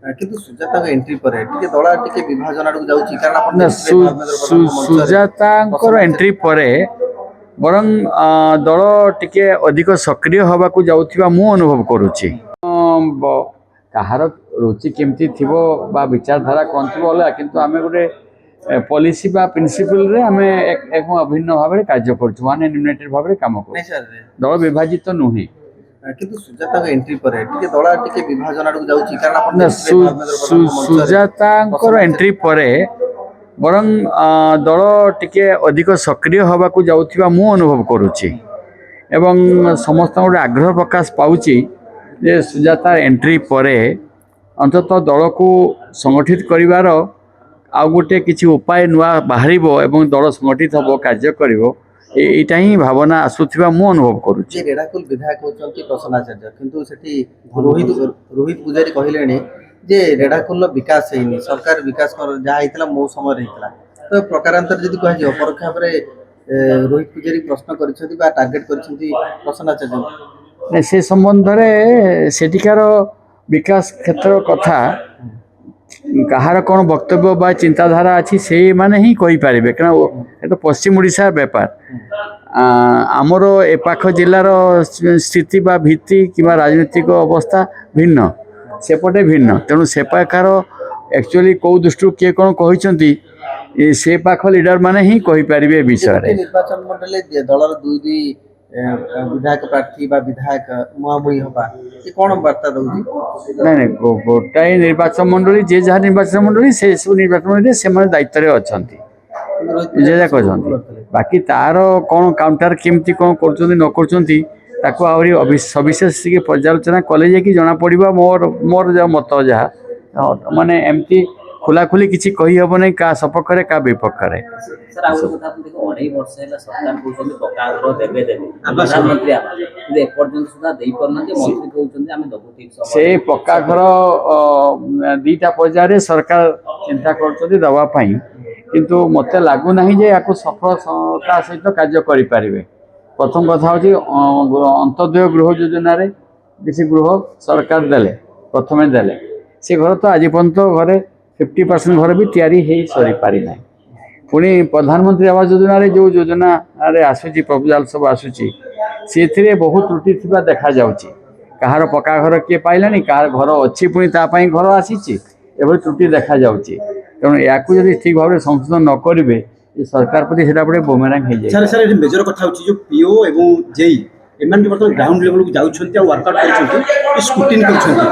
କିନ୍ତୁ ସୁଜାତାଙ୍କ ଏଣ୍ଟ୍ରି ପରେ ଟିକେ ଦଳ ଟିକେ ବିଭାଜନ ଆଡକୁ ଯାଉଛି କାରଣ ଆପଣ ନା ସୁଜାତାଙ୍କର ଏଣ୍ଟ୍ରି ପରେ ବରଂ ଦଳ ଟିକେ ଅଧିକ ସକ୍ରିୟ ହେବାକୁ ଯାଉଥିବା ମୁଁ ଅନୁଭବ କରୁଛି। କାହାର ରୁଚି କେମିତି ଥିବ ବା ବିଚାରଧାରା କ'ଣ ଥିବ ଅଲଗା, କିନ୍ତୁ ଆମେ ଗୋଟେ ପଲିସି ବା ପ୍ରିନ୍ସିପଲରେ ଆମେ ଏକ ଅଭିନ୍ନ ଭାବରେ କାର୍ଯ୍ୟ କରୁଛୁ, ମାନେ ୟୁନାଇଟେଡ୍ ଭାବରେ କାମ କରୁଛୁ। ଦଳ ବିଭାଜିତ ନୁହେଁ। କିନ୍ତୁ ସୁଜାତାଙ୍କ ଏଣ୍ଟ୍ରି ପରେ ଟିକେ ଦଳ ଟିକେ ବିଭାଜନ ଆଡକୁ ଯାଉଛି କାରଣ ଆପଣ ସୁଜାତାଙ୍କର ଏଣ୍ଟ୍ରି ପରେ ବରଂ ଦଳ ଟିକେ ଅଧିକ ସକ୍ରିୟ ହେବାକୁ ଯାଉଥିବା ମୁଁ ଅନୁଭବ କରୁଛି ଏବଂ ସମସ୍ତଙ୍କ ଗୋଟେ ଆଗ୍ରହ ପ୍ରକାଶ ପାଉଛି ଯେ ସୁଜାତା ଏଣ୍ଟ୍ରି ପରେ ଅନ୍ତତଃ ଦଳକୁ ସଂଗଠିତ କରିବାର ଆଉ ଗୋଟେ କିଛି ଉପାୟ ନୂଆ ବାହାରିବ ଏବଂ ଦଳ ସଂଗଠିତ ହେବ, କାର୍ଯ୍ୟ କରିବ, এইটা ହିଁ ଭାବନା ଆସୁଥିବା ମୁଁ ଅନୁଭବ କରୁଛି। ରେଢ଼ାଖୋଲ ବିଧାୟକ ହେଉଛନ୍ତି ପ୍ରସନ୍ନାଚାର୍ଯ୍ୟ, କିନ୍ତୁ ସେଠି ରୋହିତ ପୂଜାରୀ କହିଲେଣି ଯେ ରେଢ଼ାଖୋଲର ବିକାଶ ହେଇନି, ସରକାର ବିକାଶ ଯାହା ହେଇଥିଲା ମୋ ସମୟରେ ହେଇଥିଲା। ତ ପ୍ରକାରାନ୍ତରେ ଯଦି କୁହାଯିବ ପରୋକ୍ଷ ଭାବରେ ରୋହିତ ପୂଜାରୀ ପ୍ରଶ୍ନ କରିଛନ୍ତି ବା ଟାର୍ଗେଟ କରିଛନ୍ତି ପ୍ରସନ୍ନାଚାର୍ଯ୍ୟ। ସେ ସମ୍ବନ୍ଧରେ ସେଠିକାର ବିକାଶ କ୍ଷେତ୍ର କଥା କାହାର କ'ଣ ବକ୍ତବ୍ୟ ବା ଚିନ୍ତାଧାରା ଅଛି ସେଇମାନେ ହିଁ କହିପାରିବେ, କାରଣ ଏଟା ପଶ୍ଚିମ ଓଡ଼ିଶାର ବ୍ୟାପାର। ଆମର ଏ ପାଖ ଜିଲ୍ଲାର ସ୍ଥିତି ବା ଭିତ୍ତି କିମ୍ବା ରାଜନୈତିକ ଅବସ୍ଥା ଭିନ୍ନ, ସେପଟେ ଭିନ୍ନ, ତେଣୁ ସେ ପାଖର ଆକ୍ଚୁଆଲି କେଉଁ ଦୃଷ୍ଟିରୁ କିଏ କ'ଣ କହିଛନ୍ତି ସେ ପାଖ ଲିଡର ମାନେ ହିଁ କହିପାରିବେ ଏ ବିଷୟରେ। ନିର୍ବାଚନ ମଣ୍ଡଳୀ ଦଳର ଦୁଇ ବିଧାୟକ ପ୍ରାର୍ଥୀ ବା ବିଧାୟକ ମୁହାଁମୁହିଁ ହେବା କ'ଣ ବାର୍ତ୍ତା ଦେଉଛି? ନାଇଁ ଗୋଟାଏ ନିର୍ବାଚନ ମଣ୍ଡଳୀ, ଯେ ଯାହା ନିର୍ବାଚନ ମଣ୍ଡଳୀ ସେସବୁ ନିର୍ବାଚନ ମଣ୍ଡଳୀରେ ସେମାନେ ଦାୟିତ୍ୱରେ ଅଛନ୍ତି, ଯେ ଯାହା କରିଛନ୍ତି। ବାକି ତାର କ'ଣ କାଉଣ୍ଟର କେମିତି କ'ଣ କରୁଛନ୍ତି ନ କରୁଛନ୍ତି ତାକୁ ଆହୁରି ସବିଶେଷ ଟିକେ ପର୍ଯ୍ୟାଲୋଚନା କଲେ ଯାଇକି ଜଣାପଡ଼ିବ। ମୋର ଯାହା ମତ, ଯାହା ମାନେ ଏମିତି ଖୋଲାଖୋଲି କିଛି କହିହେବ ନାହିଁ କାହା ସପକ୍ଷରେ କାହା ବିପକ୍ଷରେ। ସେ ପକ୍କା ଘର ଦୁଇଟା ପର୍ଯ୍ୟାୟରେ ସରକାର ଚିନ୍ତା କରୁଛନ୍ତି ଦେବା ପାଇଁ, କିନ୍ତୁ ମୋତେ ଲାଗୁନାହିଁ ଯେ ୟାକୁ ସଫଳତା ସହିତ କାର୍ଯ୍ୟ କରିପାରିବେ। ପ୍ରଥମ କଥା ହେଉଛି ଅନ୍ତୋଦୟ ଗୃହ ଯୋଜନାରେ କିଛି ଗୃହ ସରକାର ଦେଲେ, ପ୍ରଥମେ ଦେଲେ, ସେ ଘର ତ ଆଜି ପର୍ଯ୍ୟନ୍ତ ଘରେ 50% ଘର ବି ତିଆରି ହେଇ ସରିପାରି ନାହିଁ। ପୁଣି ପ୍ରଧାନମନ୍ତ୍ରୀ ଆବାସ ଯୋଜନାରେ ଯେଉଁ ଯୋଜନାରେ ଆସୁଛି ପ୍ରପୋଜାଲ ସବୁ ଆସୁଛି ସେଥିରେ ବହୁତ ତ୍ରୁଟି ଥିବା ଦେଖାଯାଉଛି। କାହାର ପକ୍କା ଘର କିଏ ପାଇଲାଣି, କାହାର ଘର ଅଛି ପୁଣି ତା ପାଇଁ ଘର ଆସିଛି, ଏଭଳି ତ୍ରୁଟି ଦେଖାଯାଉଛି। ତେଣୁ ୟାକୁ ଯଦି ଠିକ୍ ଭାବରେ ସଂଶୋଧନ ନ କରିବେ ସରକାର ପ୍ରତି ସେଟା ଗୋଟେ ବୁମେରାଙ୍ଗ ହେଇଯାଏ। ସାର୍ ଏଠି ମେଜର କଥା ହେଉଛି ଯେଉଁ ପିଓ ଏବଂ ଜେଇ ଏମାନେ ବର୍ତ୍ତମାନ ଗ୍ରାଉଣ୍ଡ ଲେଭେଲକୁ ଯାଉଛନ୍ତି ଆଉ ୱାର୍କଆଉଟ୍ କରୁଛନ୍ତି, ସ୍କୁଟିନି କରୁଛନ୍ତି।